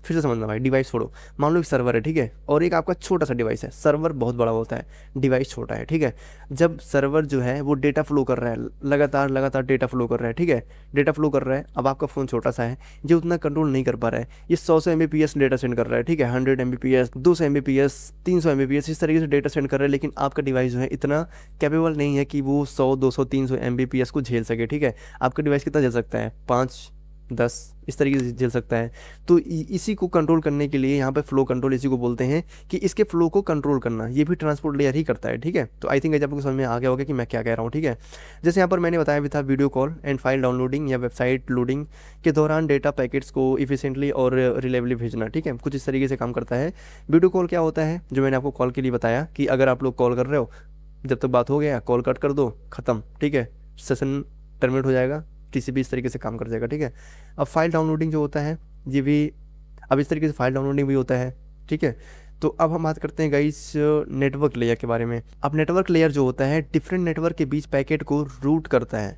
फिर से समझना भाई, डिवाइस छोड़ो। मान लो एक सर्वर है, ठीक है, और एक आपका छोटा सा डिवाइस है। सर्वर बहुत बड़ा होता है, डिवाइस छोटा है, ठीक है। जब सर्वर जो है वो डेटा फ्लो कर रहा है, लगातार लगातार डेटा फ्लो कर रहा है, ठीक है, डेटा फ्लो कर रहा है। अब आपका फ़ोन छोटा सा है, ये उतना कंट्रोल नहीं कर पा रहा है, ये 100 Mbps डेटा सेंड कर रहा है, ठीक है, 100 Mbps, 200 Mbps, 300 Mbps, इस तरीके से डेटा सेंड कर रहा है। लेकिन आपका डिवाइस जो है इतना कैपेबल नहीं है कि वो 100, 200, 300 Mbps को झेल सके, ठीक है। आपका डिवाइस कितना झेल सकता है? 5, 10, इस तरीके से झेल सकता है। तो इसी को कंट्रोल करने के लिए यहाँ पे फ्लो कंट्रोल इसी को बोलते हैं, कि इसके फ्लो को कंट्रोल करना ये भी ट्रांसपोर्ट लेयर ही करता है, ठीक है। तो आई थिंक आपको समझ में आ गया होगा कि मैं क्या कह रहा हूँ, ठीक है। जैसे यहाँ पर मैंने बताया भी था, video call and file downloading या वेबसाइट लोडिंग के दौरान डेटा पैकेट्स को इफिशिएंटली और रिलायबली भेजना, ठीक है, कुछ इस तरीके से काम करता है। वीडियो कॉल क्या होता है, जो मैंने आपको कॉल के लिए बताया कि अगर आप लोग कॉल कर रहे हो, जब तक बात हो गया कॉल कट कर दो, ख़त्म, ठीक है, सेशन टर्मिनेट हो जाएगा, टीसीपी इस तरीके से काम कर जाएगा, ठीक है। अब फाइल डाउनलोडिंग जो होता है ये भी, अब इस तरीके से फाइल डाउनलोडिंग भी होता है, ठीक है। तो अब हम बात करते हैं गाइस नेटवर्क लेयर के बारे में। अब नेटवर्क लेयर जो होता है डिफरेंट नेटवर्क के बीच पैकेट को रूट करता है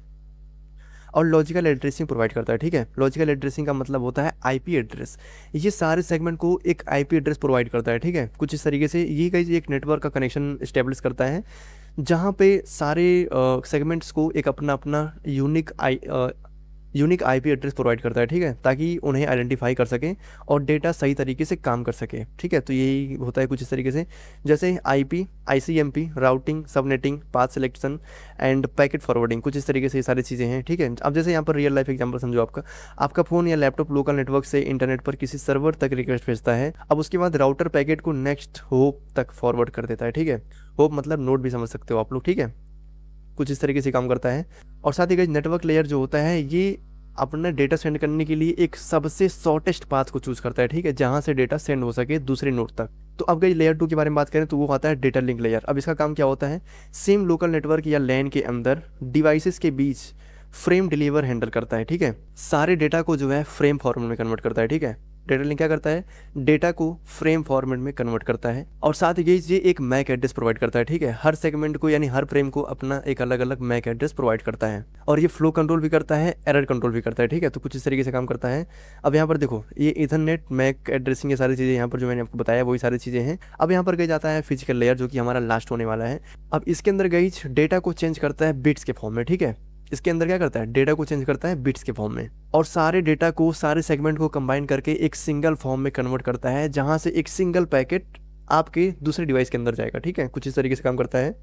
और लॉजिकल एड्रेसिंग प्रोवाइड करता है, ठीक है। लॉजिकल एड्रेसिंग का मतलब होता है आईपी एड्रेस। ये सारे सेगमेंट को एक आईपी एड्रेस प्रोवाइड करता है, ठीक है। कुछ इस तरीके से ये गाइस एक नेटवर्क का कनेक्शन इस्टेब्लिश करता है, जहाँ पे सारे सेगमेंट्स को एक अपना अपना यूनिक आईपी एड्रेस प्रोवाइड करता है, ठीक है, ताकि उन्हें आइडेंटिफाई कर सकें और डेटा सही तरीके से काम कर सके, ठीक है। तो यही होता है कुछ इस तरीके से, जैसे IP, ICMP, routing, subnetting, path selection end packet forwarding, कुछ इस तरीके से ये सारी चीज़ें हैं, ठीक है। अब जैसे यहाँ पर रियल लाइफ एग्जांपल समझो, आपका फ़ोन या लैपटॉप लोकल नेटवर्क से इंटरनेट पर किसी सर्वर तक रिक्वेस्ट भेजता है। अब उसके बाद राउटर पैकेट को नेक्स्ट होप तक फॉरवर्ड कर देता है, ठीक है। होप मतलब नोड भी समझ सकते हो आप लोग, ठीक है, कुछ इस तरीके से काम करता है। और साथ ही नेटवर्क लेयर जो होता है ये अपना डेटा सेंड करने के लिए एक सबसे शॉर्टेस्ट पाथ को चूज करता है, ठीक है, जहां से डेटा सेंड हो सके दूसरे नोड तक। तो अब गई लेयर 2 के बारे में बात करें तो वो आता है डेटा लिंक लेयर। अब इसका काम क्या होता है, सेम लोकल नेटवर्क या लैन के अंदर डिवाइसेस के बीच फ्रेम डिलीवर हैंडल करता है, ठीक है। सारे डेटा को जो है फ्रेम फॉर्मेट में कन्वर्ट करता है, ठीक है। डेटा लिंक क्या करता है, डेटा को फ्रेम फॉर्मेट में कन्वर्ट करता है और साथ ही ये एक मैक एड्रेस प्रोवाइड करता है, ठीक है। हर सेगमेंट को यानी हर फ्रेम को अपना एक अलग अलग मैक एड्रेस प्रोवाइड करता है और ये फ्लो कंट्रोल भी करता है, एरर कंट्रोल भी करता है, ठीक है। तो कुछ इस तरीके से काम करता है। अब यहाँ पर देखो, ये ईथरनेट, मैक एड्रेसिंग, ये सारी चीज़ें यहाँ पर जो मैंने आपको बताया वही सारी चीज़ें हैं। अब यहाँ पर गई जाता है फिजिकल लेयर, जो कि हमारा लास्ट होने वाला है। अब इसके अंदर गई डेटा को चेंज करता है बिट्स के फॉर्म में, ठीक है। इसके अंदर क्या करता है, डेटा को चेंज करता है बिट्स के फॉर्म में और सारे डेटा को, सारे सेगमेंट को कंबाइन करके एक सिंगल फॉर्म में कन्वर्ट करता है, जहां से एक सिंगल पैकेट आपके दूसरे डिवाइस के अंदर जाएगा, ठीक है। कुछ इस तरीके से काम करता है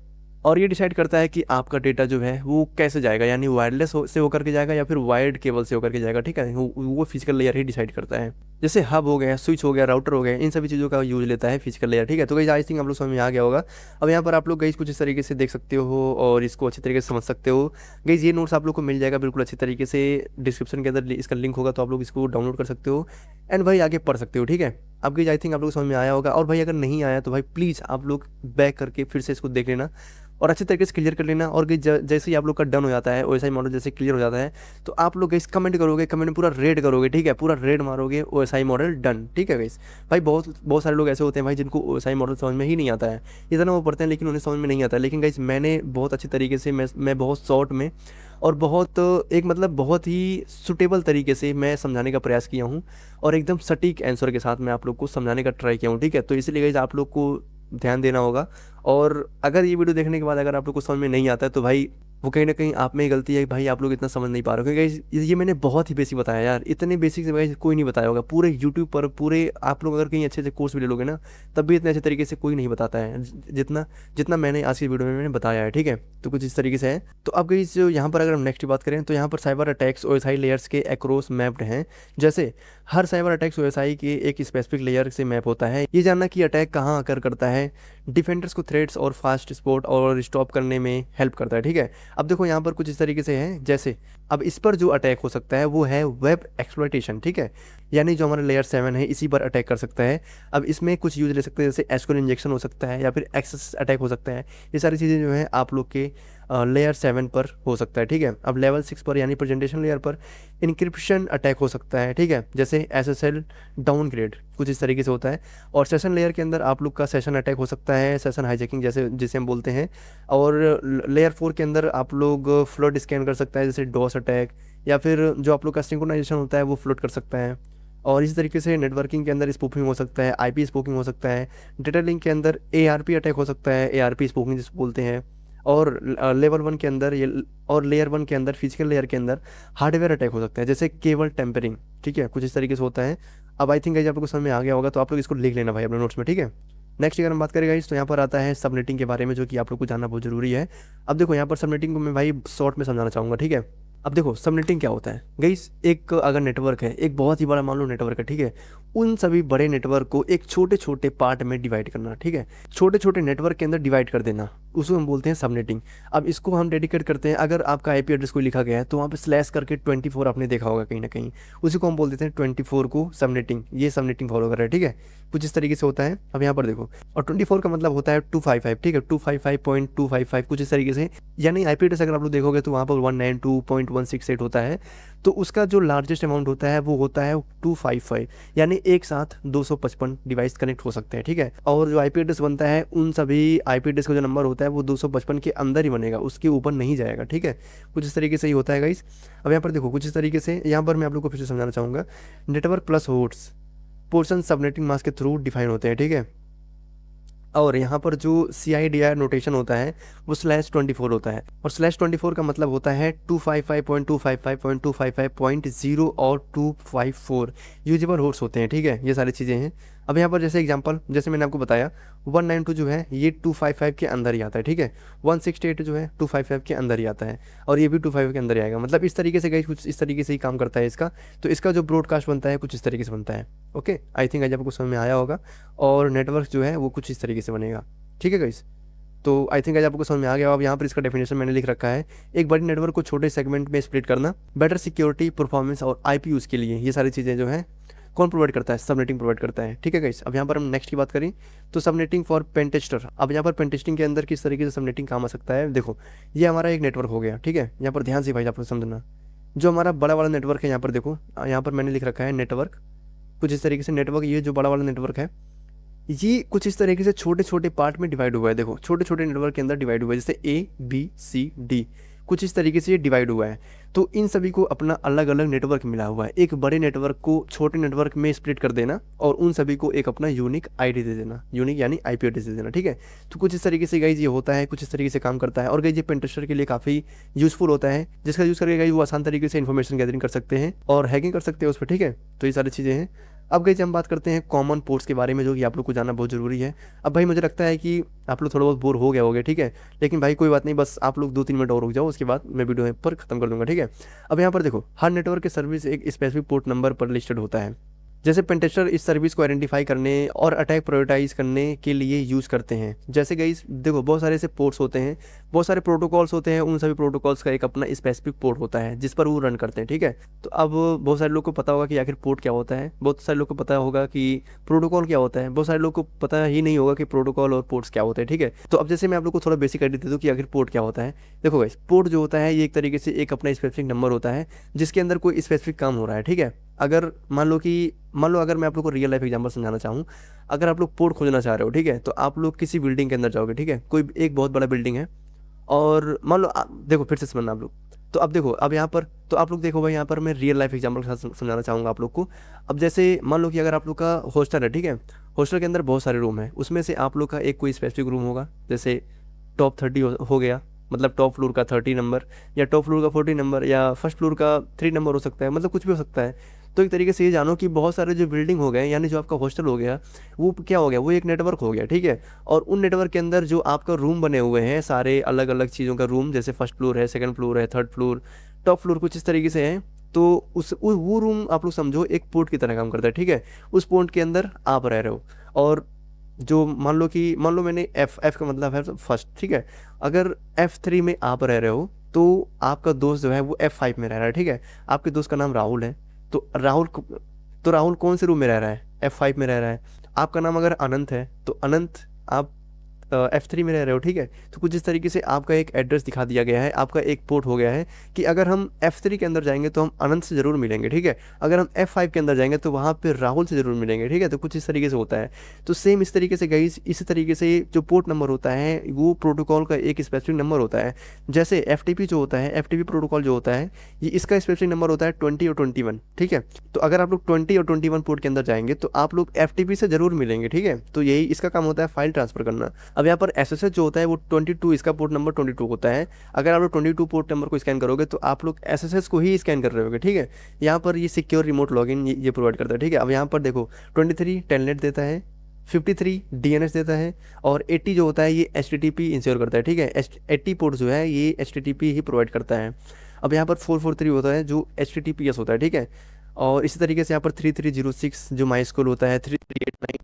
और ये डिसाइड करता है कि आपका डेटा जो है वो कैसे जाएगा, यानी वायरलेस से होकर के जाएगा या फिर वायर्ड केबल से होकर के जाएगा, ठीक है। वो फिजिकल लेयर ही डिसाइड करता है। जैसे हब हो गया, स्विच हो गया, राउटर हो गया, इन सभी चीज़ों का यूज लेता है फिजिकल लेयर, ठीक है। तो गाइस आई थिंक आप लोग समझ में आ गया होगा। अब यहाँ पर आप लोग गाइस कुछ इस तरीके से देख सकते हो और इसको अच्छी तरीके से समझ सकते हो। गाइस ये नोट्स आप लोग को मिल जाएगा बिल्कुल अच्छी तरीके से, डिस्क्रिप्शन के अंदर इसका लिंक होगा, तो आप लोग इसको डाउनलोड कर सकते हो एंड भाई आगे पढ़ सकते हो, ठीक है। अब गाइस आई थिंक आप लोग को समझ में आया होगा। और भाई अगर नहीं आया तो भाई प्लीज़ आप लोग बैक करके फिर से इसको देख लेना और अच्छे तरीके से क्लियर कर लेना। और जैसे ही आप लोग का डन हो जाता है, ओएसआई मॉडल जैसे क्लियर हो जाता है, तो आप लोग गाइस कमेंट करोगे, कमेंट में पूरा रेड करोगे, ठीक है, पूरा रेड मारोगे, ओएसआई मॉडल डन, ठीक है गाइस। भाई बहुत सारे लोग ऐसे होते हैं भाई जिनको ओएसआई मॉडल समझ में ही नहीं आता है, इतना वो पढ़ते हैं लेकिन उन्हें समझ में नहीं आता है। लेकिन गाइस मैंने बहुत अच्छी तरीके से, मैं बहुत शॉर्ट में और बहुत ही सुटेबल तरीके से मैं समझाने का प्रयास किया हूँ और एकदम सटीक आंसर के साथ मैं आप लोग को समझाने का ट्राई किया हूँ, ठीक है। तो इसलिए गाइस आप लोग को ध्यान देना होगा। और अगर ये वीडियो देखने के बाद अगर आप लोग को समझ में नहीं आता है तो भाई वो कहीं ना कहीं आप में ही गलती है, भाई आप लोग इतना समझ नहीं पा रहे हो, क्योंकि ये मैंने बहुत ही बेसिक बताया यार, इतने बेसिक से भाई कोई नहीं बताया होगा पूरे यूट्यूब पर। पूरे आप लोग अगर कहीं अच्छे से कोर्स वीडियो लोगे ना, तब भी इतने अच्छे तरीके से कोई नहीं बताता है जितना मैंने आज की वीडियो में मैंने बताया है, ठीक है। तो कुछ इस तरीके से है। तो अब गाइस यहाँ पर अगर हम नेक्स्ट बात करें तो यहाँ पर साइबर अटैक्स ओएसआई लेयर्स के अक्रॉस मैप्ड हैं। जैसे हर साइबर अटैक्स ओएसआई के एक स्पेसिफिक लेयर से मैप होता है। ये जानना कि अटैक कहाँ आकर करता है डिफेंडर्स को थ्रेड्स और फास्ट स्पॉट और स्टॉप करने में हेल्प करता है, ठीक है। अब देखो यहाँ पर कुछ इस तरीके से है, जैसे अब इस पर जो अटैक हो सकता है वो है वेब एक्सप्लॉइटेशन, ठीक है, यानी जो हमारा लेयर 7 है इसी पर अटैक कर सकता है। अब इसमें कुछ यूज ले सकते हैं, जैसे एसक्यूएल इंजेक्शन हो सकता है या फिर एक्सेस अटैक हो सकता है। ये सारी चीज़ें जो है आप लोग के लेयर 7 पर हो सकता है, ठीक है। अब लेवल 6 पर यानी प्रेजेंटेशन लेयर पर इनक्रिप्शन अटैक हो सकता है, ठीक है, जैसे SSL डाउनग्रेड, कुछ इस तरीके से होता है। और सेशन लेयर के अंदर आप लोग का सेशन अटैक हो सकता है, सेशन हाईजैकिंग जैसे जिसे हम बोलते हैं। और लेयर 4 के अंदर आप लोग फ्लोट स्कैन कर सकता है, जैसे डॉस अटैक, या फिर जो आप लोग का सिंक्रोनाइजेशन होता है वो फ्लोट कर सकता है। और इसी तरीके से नेटवर्किंग के अंदर स्पूफिंग हो सकता है, आईपी स्पूफिंग हो सकता है, डेटा लिंक के अंदर एआरपी अटैक हो सकता है, एआरपी स्पूफिंग जिसको बोलते हैं, और लेवल 1 के अंदर ये, और लेयर 1 के अंदर फिजिकल लेयर के अंदर हार्डवेयर अटैक हो सकता है, जैसे केबल टेम्परिंग। ठीक है, कुछ इस तरीके से होता है। अब आई थिंक गाइस आप लोग को समझ में आ गया होगा, तो आप लोग इसको लिख लेना भाई अपने नोट्स में। ठीक है, नेक्स्ट अगर हम बात करें गाइस, तो यहाँ पर आता है सबनेटिंग के बारे में, जो कि आप लोग को जानना बहुत जरूरी है। अब देखो यहाँ पर सबनेटिंग को मैं भाई शॉर्ट में समझाना चाहूँगा। ठीक है, अब देखो सबनेटिंग क्या होता है गाइस, एक अगर नेटवर्क है, एक बहुत ही बड़ा मान लो नेटवर्क है, ठीक है, उन सभी बड़े नेटवर्क को एक छोटे छोटे पार्ट में डिवाइड करना। ठीक है, छोटे छोटे नेटवर्क के अंदर डिवाइड कर देना, उसको हम बोलते हैं सबनेटिंग। अब इसको हम डेडिकेट करते हैं, अगर आपका आईपी एड्रेस कोई लिखा गया है तो वहाँ पे स्लैश करके 24 आपने देखा होगा कहीं ना कहीं, उसी को हम बोल देते हैं 24 को सबनेटिंग। ये सबनेटिंग फॉलो कर रहा है। ठीक है, कुछ इस तरीके से होता है। अब यहाँ पर देखो, और 24 का मतलब होता है 255। ठीक है, 255.255 कुछ इस तरीके से, यानी आईपी एड्रेस अगर आप लोग देखोगे तो वहाँ पर 192.168 होता है, तो उसका जो लार्जेस्ट अमाउंट होता है वो होता है 255, यानी एक साथ 255 डिवाइस कनेक्ट हो सकते हैं। ठीक है, और जो आईपी एड्रेस बनता है उन सभी आईपी एड्रेस का जो नंबर होता है वो 255 के अंदर ही बनेगा, उसके ऊपर नहीं जाएगा। ठीक है, कुछ इस तरीके से ही होता है गाइस। अब यहाँ पर देखो कुछ इस तरीके से, यहाँ पर मैं आप लोग को फिर से समझाना चाहूँगा। Network plus hosts portion subnetting mask के थ्रू डिफाइन होते हैं। ठीक है, और यहाँ पर जो CIDR नोटेशन होता है वो /24 होता है, और /24 का मतलब होता है 255.255.255.0 और 254 यूजेबल होस्ट होते हैं। ठीक है, ये सारी चीज़ें हैं। अब यहाँ पर जैसे एग्जांपल, जैसे मैंने आपको बताया 192 जो है ये 255 के अंदर ही आता है। ठीक है, 168 जो है 255 के अंदर ही आता है, और ये भी 25 के अंदर ही आएगा। मतलब इस तरीके से गई, कुछ इस तरीके से ही काम करता है इसका। तो इसका जो ब्रॉडकास्ट बनता है कुछ इस तरीके से बनता है। ओके, आई थिंक आज आपको समझ में आया होगा, और नेटवर्क जो है वो कुछ इस तरीके से बनेगा। ठीक है गाइस, तो आई थिंक आज आपको समझ में आ गया। अब यहाँ पर इसका डेफिनेशन मैंने लिख रखा है, एक बड़ी नेटवर्क को छोटे सेगमेंट में स्प्लिट करना, बेटर सिक्योरिटी, परफॉर्मेंस और आईपी यूज़ के लिए। ये सारी चीज़ें जो है कौन प्रोवाइड करता है? सबनेटिंग प्रोवाइड करता है। ठीक है गाइस, अब यहाँ पर हम नेक्स्ट की बात करें तो सबनेटिंग फॉर पेन टेस्टर। अब यहाँ पर पेन टेस्टिंग के अंदर किस तरीके से सबनेटिंग काम आ सकता है, देखो ये हमारा एक नेटवर्क हो गया। ठीक है, यहाँ पर ध्यान से भाई आप लोग समझना, जो हमारा बड़ा वाला नेटवर्क है, यहाँ पर देखो, यहाँ पर मैंने लिख रखा है नेटवर्क, कुछ इस तरीके से नेटवर्क, ये जो बड़ा वाला नेटवर्क है ये कुछ इस तरीके से छोटे छोटे पार्ट में डिवाइड हुआ है। देखो छोटे छोटे नेटवर्क के अंदर डिवाइड हुआ है, जैसे ABCD, कुछ इस तरीके से ये डिवाइड हुआ है। तो इन सभी को अपना अलग अलग नेटवर्क मिला हुआ है। एक बड़े नेटवर्क को छोटे नेटवर्क में स्प्लिट कर देना, और उन सभी को एक अपना यूनिक आईडी दे देना, यूनिक यानी आईपी एड्रेस दे देना। ठीक है, तो कुछ इस तरीके से गाइज ये होता है, कुछ इस तरीके से काम करता है। और गाइज ये पेन टेस्टर के लिए काफ़ी यूजफुल होता है, जिसका यूज़ करके गाइज वो आसान तरीके से इन्फॉर्मेशन गैदरिंग कर सकते हैं और हैकिंग कर सकते हैं उस पर। ठीक है, तो ये सारी चीज़ें हैं। अब गाइस हम बात करते हैं कॉमन पोर्ट्स के बारे में, जो कि आप लोग को जानना बहुत ज़रूरी है। अब भाई मुझे लगता है कि आप लोग थोड़ा बहुत बोर हो गए होंगे। ठीक है, लेकिन भाई कोई बात नहीं, बस आप लोग 2-3 मिनट और रुक जाओ, उसके बाद मैं वीडियो पर खत्म कर दूंगा। ठीक है, अब यहाँ पर देखो, हर नेटवर्क के सर्विस एक स्पेसिफिक पोर्ट नंबर पर लिस्टेड होता है। जैसे पेनटेस्टर इस सर्विस को आइडेंटिफाई करने और अटैक प्रायोरिटाइज करने के लिए यूज़ करते हैं। जैसे गाइस देखो बहुत सारे ऐसे पोर्ट्स होते हैं, बहुत सारे प्रोटोकॉल्स होते हैं, उन सभी प्रोटोकॉल्स का एक अपना स्पेसिफिक पोर्ट होता है जिस पर वो रन करते हैं। ठीक है, तो अब बहुत सारे लोग को पता होगा कि आखिर पोर्ट क्या होता है, बहुत सारे लोग को पता होगा कि प्रोटोकॉल क्या होता है, बहुत सारे लोग को पता ही नहीं होगा कि प्रोटोकॉल और पोर्ट्स क्या होते हैं। ठीक है, तो अब जैसे मैं आप लोग को थोड़ा बेसिक आइडिया दे दूँ कि आखिर पोर्ट क्या होता है। देखो गाइस, पोर्ट जो होता है ये एक तरीके से एक अपना स्पेसिफिक नंबर होता है जिसके अंदर कोई स्पेसिफिक काम हो रहा है। ठीक है, अगर मान लो अगर मैं आप लोग को रियल लाइफ एग्जांपल समझाना चाहूँ, अगर आप लोग पोर्ट खोजना चाह रहे हो, ठीक है, तो आप लोग किसी बिल्डिंग के अंदर जाओगे। ठीक है, कोई एक बहुत बड़ा बिल्डिंग है, और मान लो देखो फिर से समझना आप लोग, तो अब देखो, अब यहाँ पर तो आप लोग देखो भाई, यहाँ पर मैं रियल लाइफ एग्जांपल के साथ समझाना चाहूँगा आप लोग को। अब जैसे मान लो कि अगर आप लोग का हॉस्टल है, ठीक है, हॉस्टल के अंदर बहुत सारे रूम है, उसमें से आप लोग का एक कोई स्पेसिफिक रूम होगा, जैसे टॉप 30 हो गया, मतलब टॉप फ्लोर का 30 नंबर, या टॉप फ्लोर का 40 नंबर, या फर्स्ट फ्लोर का 3 नंबर हो सकता है, मतलब कुछ भी हो सकता है। तो एक तरीके से ये जानो कि बहुत सारे जो बिल्डिंग हो गए, यानी जो आपका हॉस्टल हो गया वो क्या हो गया, वो एक नेटवर्क हो गया। ठीक है, और उन नेटवर्क के अंदर जो आपका रूम बने हुए हैं, सारे अलग अलग चीज़ों का रूम, जैसे फर्स्ट फ्लोर है, सेकंड फ्लोर है, थर्ड फ्लोर, टॉप फ्लोर, कुछ इस तरीके से है। तो वो रूम आप लोग समझो एक पोर्ट की तरह काम करता है। ठीक है, उस पोर्ट के अंदर आप रह रहे हो, और जो मान लो मैंने एफ का मतलब है फर्स्ट। ठीक है, अगर F3 में आप रह रहे हो तो आपका दोस्त जो है वो F5 में रह रहा है। ठीक है, आपके दोस्त का नाम राहुल है, तो राहुल कौन से रूम में रह रहा है? F5 में रह रहा है। आपका नाम अगर अनंत है तो अनंत आप F3 में रह रहे हो, ठीक है, तो कुछ इस तरीके से आपका एक एड्रेस दिखा दिया गया है, आपका एक पोर्ट हो गया है कि अगर हम F3 के अंदर जाएंगे तो हम अनंत से ज़रूर मिलेंगे, ठीक है, अगर हम F5 के अंदर जाएंगे तो वहाँ पे राहुल से ज़रूर मिलेंगे, ठीक है, तो कुछ इस तरीके से होता है। तो सेम इस तरीके से गाइस, इसी तरीके से जो पोर्ट नंबर होता है वो प्रोटोकॉल का एक स्पेसिफिक नंबर होता है। जैसे FTP जो होता है, FTP प्रोटोकॉल जो होता है, ये इसका स्पेसिफिक नंबर होता है 20 और 21, ठीक है। तो अगर आप लोग 20 और 21 पोर्ट के अंदर जाएंगे तो आप लोग FTP से ज़रूर मिलेंगे, ठीक है, तो यही इसका काम होता है, फाइल ट्रांसफर करना। अब यहाँ पर SSH जो होता है वो 22, इसका पोर्ट नंबर 22 होता है। अगर आप लोग 22 पोर्ट नंबर को स्कैन करोगे तो आप लोग SSH को ही स्कैन कर रहे होगे, ठीक है। यहाँ पर ये सिक्योर रिमोट लॉगिन ये प्रोवाइड करता है, ठीक है। अब यहाँ पर देखो 23 टेलनेट देता है, 53 DNS देता है, और 80 जो होता है ये HTTP इंश्योर करता है, ठीक है। 80 पोर्ट जो है ये HTTP ही प्रोवाइड करता है। अब यहाँ पर 443 होता है जो HTTPS होता है, ठीक है। और इसी तरीके से यहाँ पर 3306 जो MySQL होता है, 3389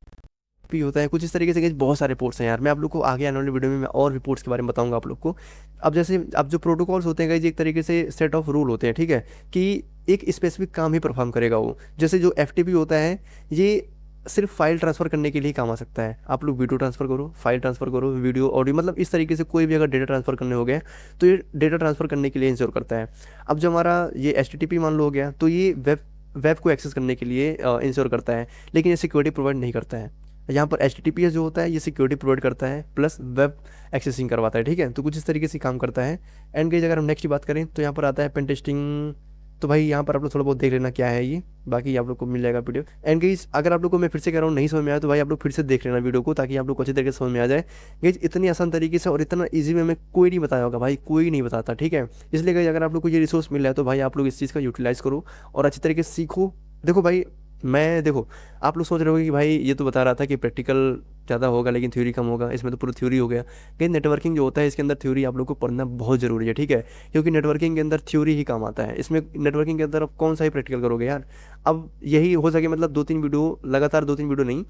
भी होता है। कुछ इस तरीके से guys बहुत सारे पोर्ट्स हैं यार, मैं आप लोग को आगे आने वाली वीडियो में मैं और भी पोर्ट्स के बारे में बताऊंगा आप लोग को। अब जैसे अब जो प्रोटोकॉल्स होते हैं गाइज एक तरीके से सेट ऑफ रूल होते हैं, ठीक है, कि एक स्पेसिफिक काम ही परफॉर्म करेगा वो। जैसे जो FTP होता है ये सिर्फ फाइल ट्रांसफ़र करने के लिए काम आ सकता है। आप लोग वीडियो ट्रांसफ़र करो, फाइल ट्रांसफ़र करो, वीडियो ऑडियो, मतलब इस तरीके से कोई भी अगर डेटा ट्रांसफ़र करने हो गया तो ये डेटा ट्रांसफ़र करने के लिए इंश्योर करता है। अब जो हमारा ये HTTP मान लो हो गया तो ये वेब को एक्सेस करने के लिए इंश्योर करता है, लेकिन ये सिक्योरिटी प्रोवाइड नहीं करता है। यहाँ पर HTTPS जो होता है ये सिक्योरिटी प्रोवाइड करता है प्लस वेब एक्सेसिंग करवाता है, ठीक है, तो कुछ इस तरीके से काम करता है। एंड गाइस अगर हम नेक्स्ट की बात करें तो यहाँ पर आता है पेन टेस्टिंग। तो भाई यहाँ पर आप लोग थोड़ा बहुत देख लेना क्या है ये, बाकी आप लोग को मिल जाएगा वीडियो। एंड गाइस अगर आप लोग को मैं फिर से कह रहा हूँ नहीं समझ में आया तो भाई आप लोग फिर से देख लेना वीडियो को, ताकि आप लोग को अच्छी तरीके से समझ में आ जाए। गाइस इतनी आसान तरीके से और इतना ईजी वे में कोई नहीं बताया होगा भाई, कोई नहीं बताता, ठीक है। इसलिए गाइस अगर आप लोग को ये रिसोर्स मिल रहा है तो भाई आप लोग इस चीज़ का यूटिलाइज़ करो और अच्छी तरीके से सीखो। देखो भाई देखो आप लोग सोच रहे होगे कि भाई ये तो बता रहा था कि प्रैक्टिकल ज़्यादा होगा लेकिन थ्योरी कम होगा, इसमें तो पूरा थ्योरी हो गया। कहीं नेटवर्किंग जो होता है इसके अंदर थ्योरी आप लोग को पढ़ना बहुत ज़रूरी है, ठीक है, क्योंकि नेटवर्किंग के अंदर थ्योरी ही काम आता है। इसमें नेटवर्किंग के अंदर आप कौन सा ही प्रैक्टिकल करोगे यार। अब यही हो सके मतलब 2-3 वीडियो लगातार, 2-3 वीडियो नहीं,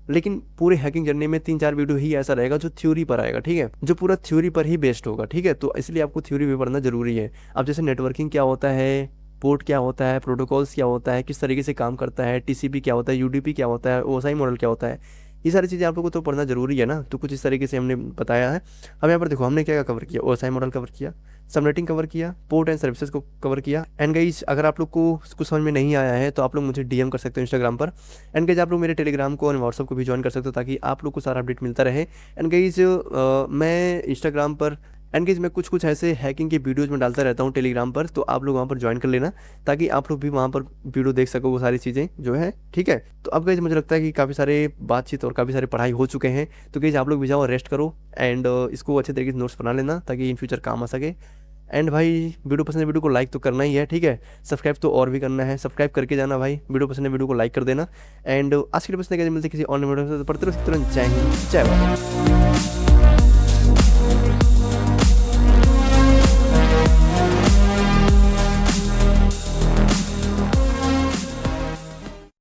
लेकिन पूरे हैकिंग जर्नी में 3-4 वीडियो ही ऐसा रहेगा जो थ्योरी पर आएगा, ठीक है, जो पूरा थ्योरी पर ही बेस्ड होगा, ठीक है। तो इसलिए आपको थ्योरी भी पढ़ना ज़रूरी है। अब जैसे नेटवर्किंग क्या होता है, पोर्ट क्या होता है, प्रोटोकॉल्स क्या होता है, किस तरीके से काम करता है, TCP क्या होता है, UDP क्या होता है, OSI मॉडल क्या होता है, ये सारी चीज़ें आप लोगों को तो पढ़ना जरूरी है ना। तो कुछ इस तरीके से हमने बताया है। अब यहाँ पर देखो हमने क्या क्या कवर किया, OSI मॉडल कवर किया, सबनेटिंग कवर किया, पोर्ट एंड सर्विसेज को कवर किया। एंड गाइस अगर आप लोग को कुछ समझ में नहीं आया है तो आप लोग मुझे DM कर सकते हो इंस्टाग्राम पर। एंड गाइस आप लोग मेरे टेलीग्राम को और व्हाट्सअप को भी ज्वाइन कर सकते हो ताकि आप लोग को सारा अपडेट मिलता रहे। एंड गाइस मैं इंस्टाग्राम पर एंड गाइस मैं कुछ ऐसे हैकिंग के वीडियोज़ में डालता रहता हूँ टेलीग्राम पर, तो आप लोग वहाँ पर ज्वाइन कर लेना ताकि आप लोग भी वहाँ पर वीडियो देख सको वो सारी चीज़ें जो है, ठीक है। तो अब गाइस मुझे लगता है कि काफ़ी सारे बातचीत और काफ़ी सारे पढ़ाई हो चुके हैं, तो गाइस आप लोग भी जाओ रेस्ट करो एंड इसको अच्छे तरीके से नोट्स बना लेना ताकि इन फ्यूचर काम आ सके। एंड भाई वीडियो पसंद है, वीडियो को लाइक तो करना ही है, ठीक है, सब्सक्राइब तो और भी करना है, सब्सक्राइब करके जाना भाई। वीडियो पसंद है वीडियो को लाइक कर देना। एंड आज के लिए बस मिलते किसी और वीडियो से, पढ़ते रहो, जय हिंद, जय भारत।